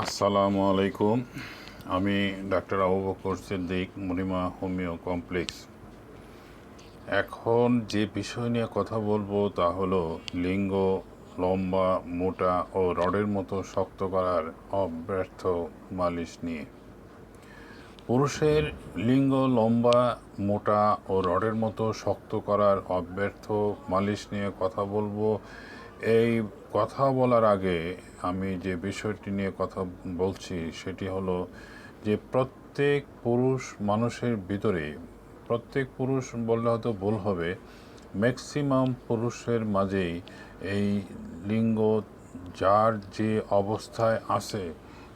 আসসালামু আলাইকুম। আমি doctor Abu Bakr Siddique, Monima homeo complex. এখন যে বিষয় নিয়ে কথা বলবো তা হলো লিঙ্গ লম্বা, মোটা ও রডের মতো শক্ত করার অব্যর্থ মালিশ নিয়ে। পুরুষের লিঙ্গ লম্বা, মোটা ও রডের মতো শক্ত করার অব্যর্থ মালিশ নিয়ে কথা বলবো। এই কথা বলার আগে আমি যে বিষয়টি নিয়ে কথা বলছি সেটি হলো যে প্রত্যেক পুরুষ মানুষের ভিতরে, প্রত্যেক পুরুষ বললে হয়তো ভুল হবে, ম্যাক্সিমাম পুরুষের মাঝেই এই লিঙ্গ যার যে অবস্থায় আছে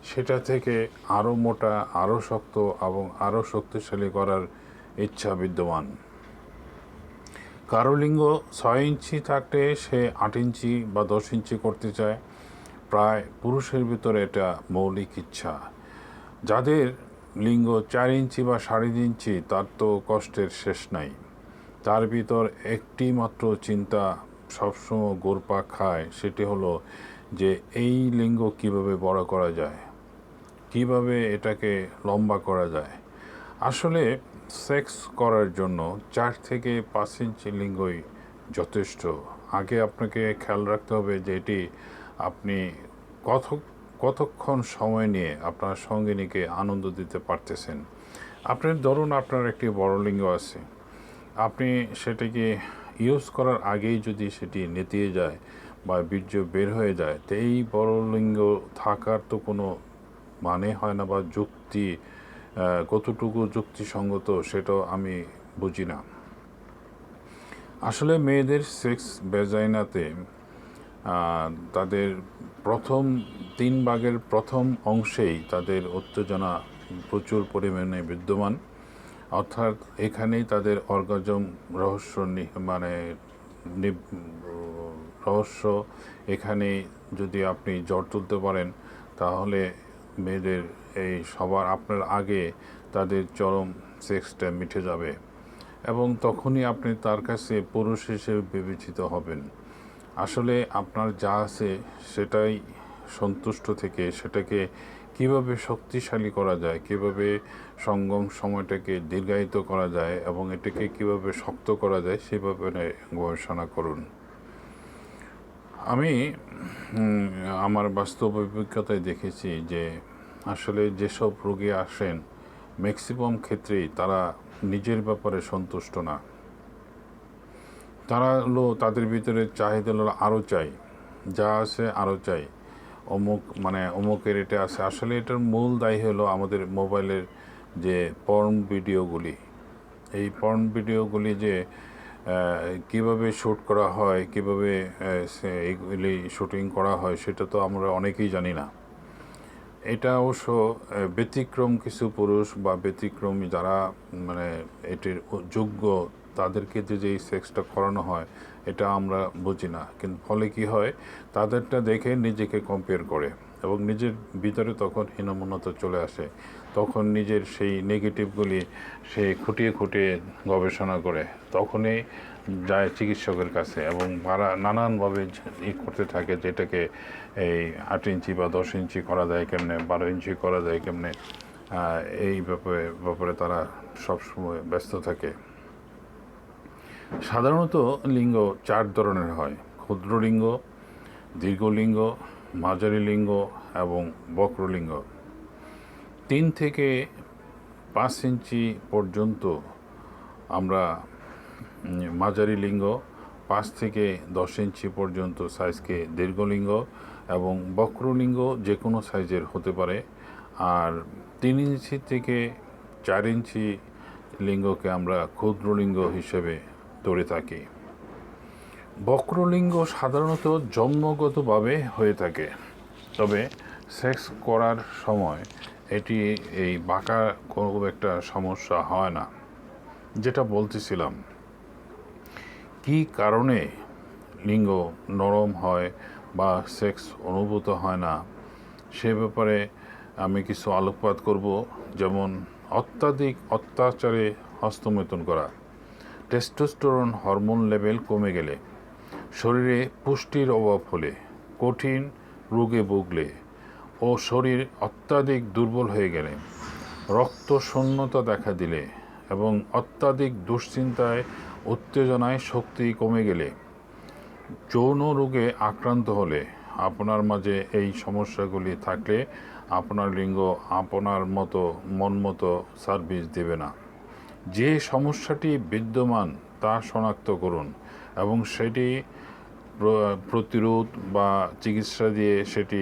সেটা থেকে আরও মোটা, আরও শক্ত এবং আরও শক্তিশালী করার ইচ্ছা বিদ্যমান। কারো লিঙ্গ 6 ইঞ্চি থাকলে সে 8 ইঞ্চি বা 10 ইঞ্চি করতে চায়। প্রায় পুরুষের ভিতরে এটা মৌলিক ইচ্ছা। যাদের লিঙ্গ 4 ইঞ্চি বা 3.5 ইঞ্চি তার তো কষ্টের শেষ নাই। তার ভিতর একটি মাত্র চিন্তা সবসময় ঘুরপাক খায়, সেটি হলো যে এই লিঙ্গ কিভাবে বড় করা যায়, কিভাবে এটাকে লম্বা করা যায়। আসলে সেক্স করার জন্য 4 থেকে 5 ইঞ্চি লিঙ্গই যথেষ্ট। আগে আপনাকে খেয়াল রাখতে হবে যে এটি আপনি কত কতক্ষণ সময় নিয়ে আপনার সঙ্গিনীকে আনন্দ দিতে পারতেছেন। আপনার ধরুন আপনার একটি বড় লিঙ্গ আছে, আপনি সেটাকে ইউজ করার আগেই যদি সেটি নেতিয়ে যায় বা বীর্য বের হয়ে যায়, তো এই বড় লিঙ্গ থাকার তো কোনো মানে হয় না, বা যুক্তি কতটুকু যুক্তিসঙ্গত সেটাও আমি বুঝি না। আসলে মেয়েদের সেক্স ভ্যাজাইনাতে তাদের প্রথম 3 ভাগের প্রথম অংশেই তাদের উত্তেজনা প্রচুর পরিমাণে বিদ্যমান। অর্থাৎ এখানেই তাদের অর্গাজম রহস্য রহস্য। এখানে যদি আপনি জ্বর তুলতে পারেন তাহলে মেয়েদের এই সবার আপনার আগে তাদের চরম সেক্সটা মিটে যাবে, এবং তখনই আপনি তার কাছে পুরুষ হিসেবে বিবেচিত হবেন। আসলে আপনার যা আছে সেটাই সন্তুষ্ট থেকে সেটাকে কিভাবে শক্তিশালী করা যায়, কিভাবে সঙ্গম সময়টাকে দীর্ঘায়িত করা যায় এবং এটাকে কিভাবে শক্ত করা যায় সে ব্যাপারে গবেষণা করুন। আমি আমার বাস্তব অভিজ্ঞতায় দেখেছি যে আসলে যেসব রোগী আসেন ম্যাক্সিমাম ক্ষেত্রেই তারা নিজের ব্যাপারে সন্তুষ্ট না। তারা হলো তাদের ভিতরে চাহিদা হলো আরও চাই, যা আছে আরও চাই, অমুকের এটা আছে। আসলে এটার মূল দায়ী হলো আমাদের মোবাইলের যে পর্ন ভিডিওগুলি। এই পর্ন ভিডিওগুলি যে কীভাবে শ্যুট করা হয়, কীভাবে এইগুলি শুটিং করা হয় সেটা তো আমরা অনেকেই জানি না। এটা অবশ্য ব্যতিক্রম কিছু পুরুষ বা ব্যতিক্রমী যারা এটির যোগ্য তাদেরকে যে সেক্সটা করানো হয় এটা আমরা বুঝি না। কিন্তু ফলে কি হয়, তাদেরটা দেখে নিজেকে কম্পেয়ার করে এবং নিজের ভিতরে তখন হীনমন্যতা চলে আসে। তখন নিজের সেই নেগেটিভগুলি সে খুঁটিয়ে খুঁটিয়ে গবেষণা করে, তখনই যায় চিকিৎসকের কাছে এবং নানানভাবে করতে থাকে যেটাকে এই 8 ইঞ্চি বা 10 ইঞ্চি করা যায় কেমনে, 12 ইঞ্চি করা যায় কেমনে, এই ব্যাপারে তারা সবসময় ব্যস্ত থাকে। সাধারণত লিঙ্গ 4 ধরনের হয়: ক্ষুদ্র লিঙ্গ, দীর্ঘলিঙ্গ, মাঝারি লিঙ্গ এবং বক্রলিঙ্গ। 3 থেকে 5 ইঞ্চি পর্যন্ত আমরা মাঝারি লিঙ্গ, 5 থেকে 10 ইঞ্চি পর্যন্ত সাইজকে দীর্ঘলিঙ্গ এবং বক্রলিঙ্গ যে কোনো সাইজের হতে পারে। আর 3 ইঞ্চি থেকে 4 ইঞ্চি লিঙ্গকে আমরা ক্ষুদ্রলিঙ্গ হিসেবে ধরে থাকি। বক্রলিঙ্গ সাধারণত জন্মগতভাবে হয়ে থাকে, তবে সেক্স করার সময় এটি এই বাঁকা কোনো একটা সমস্যা হয় না। যেটা বলতেছিলাম, কি কারণে লিঙ্গ নরম হয় বা সেক্স অনুভূত হয় না সে ব্যাপারে আমি কিছু আলোকপাত করব। যেমন অত্যাধিক অত্যাচারে হস্তমৈথুন করা, টেস্টোস্টেরন হরমোন লেভেল কমে গেলে, শরীরে পুষ্টির অভাব হলে, কঠিন রোগে ভুগলে, ও শরীর অত্যাধিক দুর্বল হয়ে গেলে, রক্ত শূন্যতা দেখা দিলে এবং অত্যাধিক দুশ্চিন্তায় উত্তেজনায় শক্তি কমে গেলে, যৌন রোগে আক্রান্ত হলে, আপনার মাঝে এই সমস্যাগুলি থাকলে আপনার লিঙ্গ আপনার মতো মন মতো সার্ভিস দেবে না। যে সমস্যাটি বিদ্যমান তা শনাক্ত করুন এবং সেটি প্রতিরোধ বা চিকিৎসা দিয়ে সেটি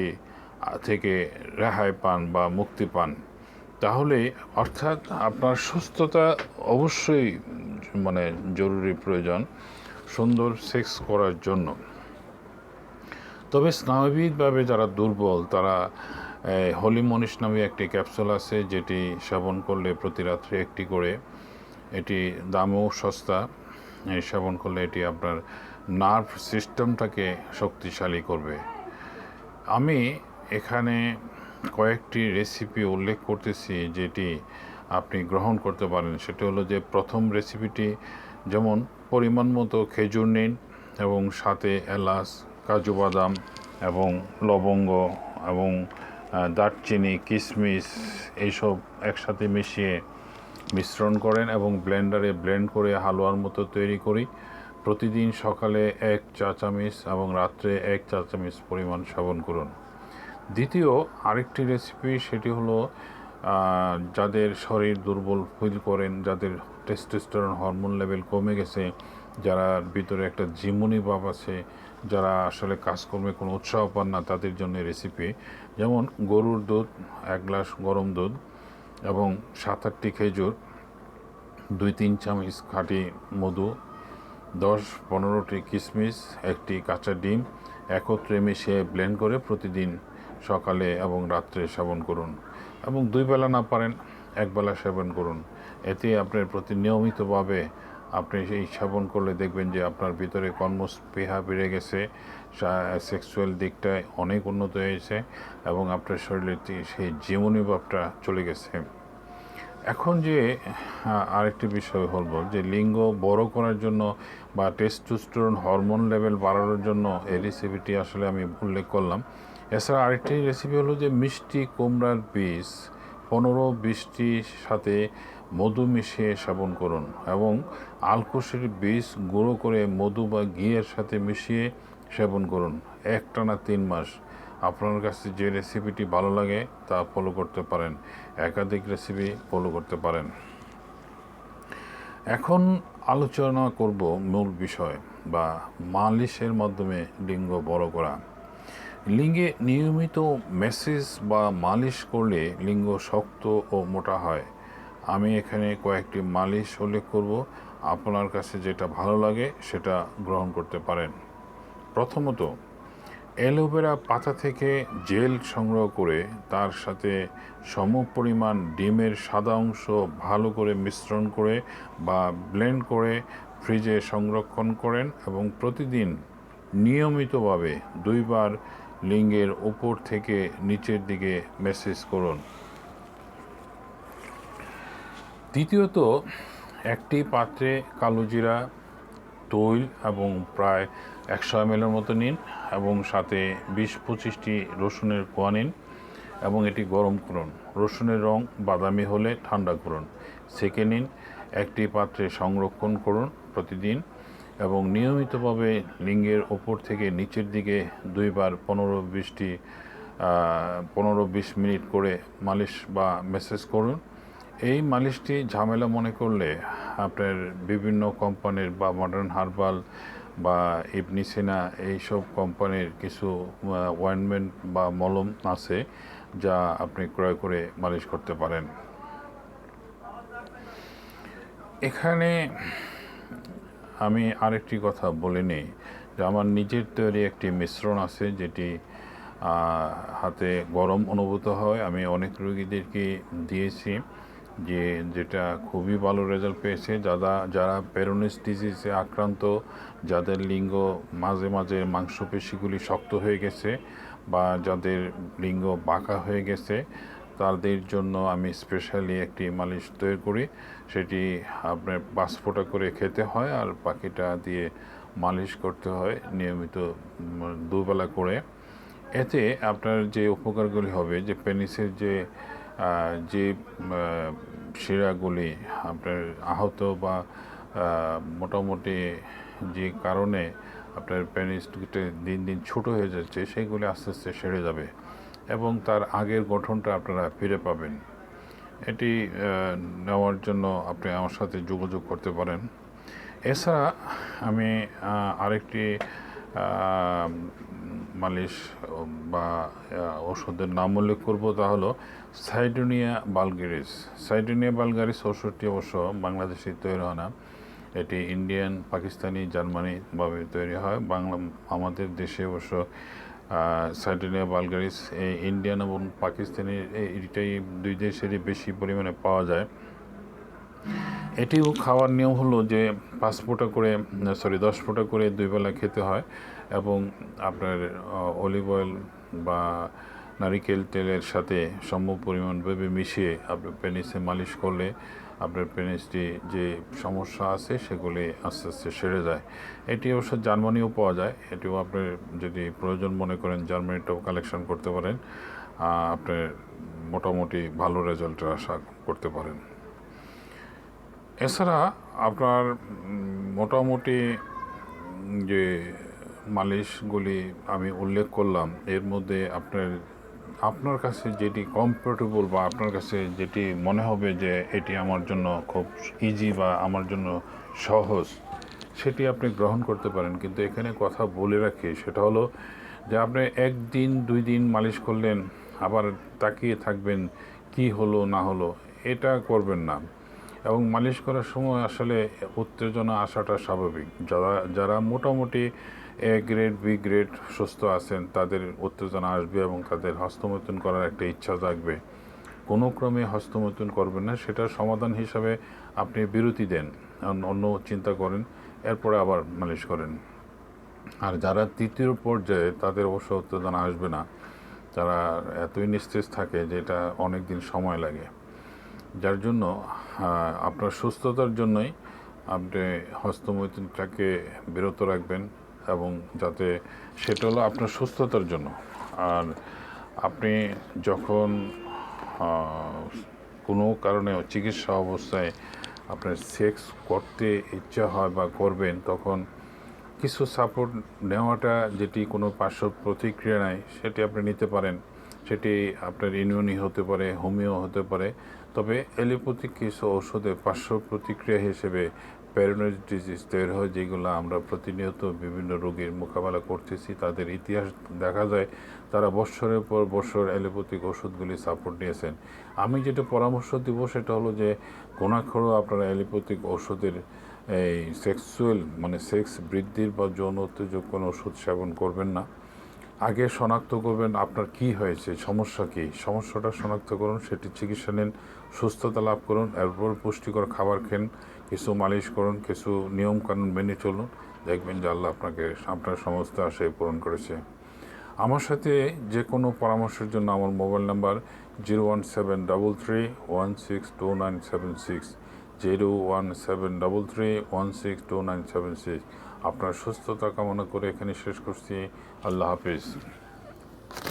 থেকে রেহাই পান বা মুক্তি পান। তাহলে অর্থাৎ আপনার সুস্থতা অবশ্যই জরুরি প্রয়োজন সুন্দর সেক্স করার জন্য। তবে স্নায়বিকভাবে যারা দুর্বল তারা হলিমনিশ নামে একটি ক্যাপসুল আছে, যেটি সেবন করলে প্রতি রাত্রে একটি করে, এটি দামও সস্তা। সেবন করলে এটি আপনার নার্ভ সিস্টেমটাকে শক্তিশালী করবে। আমি এখানে কয়েকটি রেসিপি উল্লেখ করতেছি যেটি আপনি গ্রহণ করতে পারেন। সেটি হলো যে প্রথম রেসিপিটি, যেমন পরিমাণ মতো খেজুর নিন এবং সাথে এলাচ, কাজু বাদাম এবং লবঙ্গ এবং দারচিনি, কিশমিশ এইসব একসাথে মিশিয়ে মিশ্রণ করেন এবং ব্লেন্ডারে ব্লেন্ড করে হালুয়ার মতো তৈরি করি। প্রতিদিন সকালে 1 চা চামচ এবং রাত্রে 1 চা চামচ পরিমাণ সেবন করুন। দ্বিতীয় আরেকটি রেসিপি, সেটি হলো যাদের শরীর দুর্বল ফিল করেন, যাদের টেস্টোস্টেরন হরমোন লেভেল কমে গেছে, যারা ভিতরে একটা ঝিমুনি ভাব আছে, যারা আসলে কাজকর্মে কোনো উৎসাহ পান না, তাদের জন্য রেসিপি। যেমন গরুর দুধ 1 গ্লাস গরম দুধ এবং 7-8টি খেজুর, 2-3 চামচ খাঁটি মধু, 10-15টি কিশমিশ, একটি কাঁচা ডিম একত্রে মিশিয়ে ব্লেন্ড করে প্রতিদিন সকালে এবং রাত্রে সেবন করুন এবং 2 বেলা না পারেন 1 বেলা সেবন করুন। এতে আপনার প্রতি নিয়মিতভাবে আপনি এই সেবন করলে দেখবেন যে আপনার ভিতরে কর্মস্পৃহা বেড়ে গেছে, সেক্সুয়াল দিকটায় অনেক উন্নত হয়েছে এবং আপনার শরীরের সেই জীবনী ভাবটা চলে গেছে। এখন যে আরেকটি বিষয় বলবো যে লিঙ্গ বড় করার জন্য বা টেস্টোস্টেরন হরমোন লেভেল বাড়ানোর জন্য এই রেসিপিটি আসলে আমি উল্লেখ করলাম। এছাড়া আরেকটি রেসিপি হলো যে মিষ্টি কুমড়ার বীজ 15-20টির সাথে মধু মিশিয়ে সেবন করুন এবং আলকুশির বীজ গুঁড়ো করে মধু বা ঘিয়ের সাথে মিশিয়ে সেবন করুন একটানা 3 মাস। আপনার কাছে যে রেসিপিটি ভালো লাগে তা ফলো করতে পারেন, একাধিক রেসিপি ফলো করতে পারেন। এখন আলোচনা করব মূল বিষয় বা মালিশের মাধ্যমে লিঙ্গ বড় করা। লিঙ্গে নিয়মিত ম্যাসেজ বা মালিশ করলে লিঙ্গ শক্ত ও মোটা হয়। আমি এখানে কয়েকটি মালিশ উল্লেখ করব, আপনার কাছে যেটা ভালো লাগে সেটা গ্রহণ করতে পারেন। প্রথমত, অ্যালোভেরা পাতা থেকে জেল সংগ্রহ করে তার সাথে সমপরিমাণ ডিমের সাদা অংশ ভালো করে মিশ্রণ করে বা ব্লেন্ড করে ফ্রিজে সংরক্ষণ করেন এবং প্রতিদিন নিয়মিতভাবে 2 বার লিঙ্গের উপর থেকে নিচের দিকে ম্যাসেজ করুন। দ্বিতীয়ত, একটি পাত্রে কালোজিরা, তৈল এবং প্রায় 100 ml মতো নিন এবং সাথে 20-25টি রসুনের কোয়া নিন এবং এটি গরম করুন। রসুনের রং বাদামি হলে ঠান্ডা করুন, সেঁকে নিন। একটি পাত্রে সংরক্ষণ করুন প্রতিদিন এবং নিয়মিতভাবে লিঙ্গের ওপর থেকে নিচের দিকে 2 বার 15-20 মিনিট করে মালিশ বা ম্যাসেজ করুন। এই মালিশটি ঝামেলা মনে করলে আপনার বিভিন্ন কোম্পানির বা মডার্ন হার্বাল বা ইবনি সিনা এইসব কোম্পানির কিছু অয়েন্টমেন্ট বা মলম আছে যা আপনি ক্রয় করে মালিশ করতে পারেন। এখানে আমি আরেকটি কথা বলে নিই যে আমার নিজের তৈরি একটি মিশ্রণ আছে যেটি হাতে গরম অনুভূত হয়। আমি অনেক রোগীদেরকে দিয়েছি যেটা খুবই ভালো রেজাল্ট পেয়েছে। যারা পেরোনিস ডিজিজে আক্রান্ত, যাদের লিঙ্গ মাঝে মাঝে মাংসপেশিগুলি শক্ত হয়ে গেছে বা যাদের লিঙ্গ বাঁকা হয়ে গেছে, তাদের জন্য আমি স্পেশালি একটি মালিশ তৈরি করি। সেটি আপনার 5 ফোঁটা করে খেতে হয় আর বাকিটা দিয়ে মালিশ করতে হয় নিয়মিত 2 বেলা করে। এতে আপনার যে উপকারগুলি হবে যে পেনিসের যে শিরাগুলি আপনার আহত বা মোটামুটি যে কারণে আপনার পেনিসটা দিন দিন ছোটো হয়ে যাচ্ছে সেইগুলি আস্তে আস্তে সেরে যাবে এবং তার আগের গঠনটা আপনারা ফিরে পাবেন। এটি নেওয়ার জন্য আপনি আমার সাথে যোগাযোগ করতে পারেন। এছাড়া আমি আরেকটি মালিশ বা ওষুধের নাম উল্লেখ করব, তা হলো সাইডোনিয়া ভালগারিস। সাইডোনিয়া ভালগারিস ওষুধটি অবশ্য বাংলাদেশে তৈরি হয় না, এটি ইন্ডিয়ান, পাকিস্তানি, জার্মানিভাবে তৈরি হয়। আমাদের দেশে অবশ্য সাইডোনিয়া ভালগারিস এই ইন্ডিয়ান এবং পাকিস্তানি এইটাই দুই দেশেরই বেশি পরিমাণে পাওয়া যায়। এটিও খাওয়ার নিয়ম হলো যে 10 ফোঁটা করে 2 বেলা খেতে হয় এবং আপনার অলিভ অয়েল বা নারিকেল তেলের সাথে সম পরিমাণভাবে মিশিয়ে আপনার পেনিসে মালিশ করলে আপনার পেনিসটি যে সমস্যা আছে সেগুলি আস্তে আস্তে সেরে যায়। এটি অবশ্য জার্মানিও পাওয়া যায়, এটিও আপনার যদি প্রয়োজন মনে করেন জার্মানিটাও কালেকশন করতে পারেন, আপনার মোটামুটি ভালো রেজাল্টের আশা করতে পারেন। এছাড়া আপনার মোটামুটি যে মালিশগুলি আমি উল্লেখ করলাম এর মধ্যে আপনার কাছে যেটি কমফোর্টেবল বা আপনার কাছে যেটি মনে হবে যে এটি আমার জন্য খুব ইজি বা আমার জন্য সহজ, সেটি আপনি গ্রহণ করতে পারেন। কিন্তু এখানে কথা বলে রাখি, সেটা হলো যে আপনি 1 দিন 2 দিন মালিশ করলেন আবার তাকিয়ে থাকবেন কি হলো না হলো, এটা করবেন না। এবং মালিশ করার সময় আসলে উত্তেজনা আসাটা স্বাভাবিক। যারা মোটামুটি এ গ্রেড বি গ্রেড সুস্থ আছেন তাদের উত্তেজনা আসবে এবং তাদের হস্তমৈথুন করার একটা ইচ্ছা জাগবে। কোনো ক্রমে হস্তমৈথুন করবেন না, সেটার সমাধান হিসাবে আপনি বিরতি দেন, অন্য চিন্তা করেন, এরপরে আবার মালিশ করেন। আর যারা তৃতীয় পর্যায়ে তাদের অবশ্য উত্তেজনা আসবে না, যারা এতই নিস্তেজ থাকে যে এটা অনেক দিন সময় লাগে। যার জন্য আপনার সুস্থতার জন্যই আপনি হস্তমৈথুনটাকে বিরত রাখবেন এবং যাতে সেটা হলো আপনার সুস্থতার জন্য। আর আপনি যখন কোনো কারণে চিকিৎসা অবস্থায় আপনার সেক্স করতে ইচ্ছা হয় বা করবেন, তখন কিছু সাপোর্ট নেওয়াটা, যেটি কোনো পার্শ্ব প্রতিক্রিয়া নাই, সেটি আপনি নিতে পারেন। সেটি আপনার ইমিউনি হতে পারে, হোমিও হতে পারে। তবে অ্যালোপ্যাথিক কিছু ওষুধে পার্শ্ব প্রতিক্রিয়া হিসেবে প্যারানোইড ডিজিজ তৈরি হয়, যেগুলো আমরা প্রতিনিয়ত বিভিন্ন রোগীর মোকাবেলা করতেছি। তাদের ইতিহাস দেখা যায় তারা বৎসরের পর বৎসর অ্যালোপ্যাথিক ওষুধগুলি সাপোর্ট নিয়েছেন। আমি যেটা পরামর্শ দিব সেটা হলো যে ঘুণাক্ষরও আপনারা অ্যালোপ্যাথিক ওষুধের এই সেক্সুয়াল মানে সেক্স বৃদ্ধির বা যৌন উত্তেজক কোনো ওষুধ সেবন করবেন না। আগে শনাক্ত করবেন আপনার কি হয়েছে, সমস্যা কী, সমস্যাটা শনাক্ত করুন, সেটি চিকিৎসা নিন, সুস্থতা লাভ করুন, এরপর পুষ্টিকর খাবার খেন, কিছু মালিশ করুন, কিছু নিয়মকানুন মেনে চলুন, দেখবেন যে আল্লাহ আপনার সমস্ত আশায় পূরণ করেছে। আমার সাথে যে কোনো পরামর্শের জন্য আমার মোবাইল নাম্বার 01733162976, 01733162976। আপনার সুস্থতা কামনা করে এখানে শেষ করছি। আল্লাহ হাফিজ।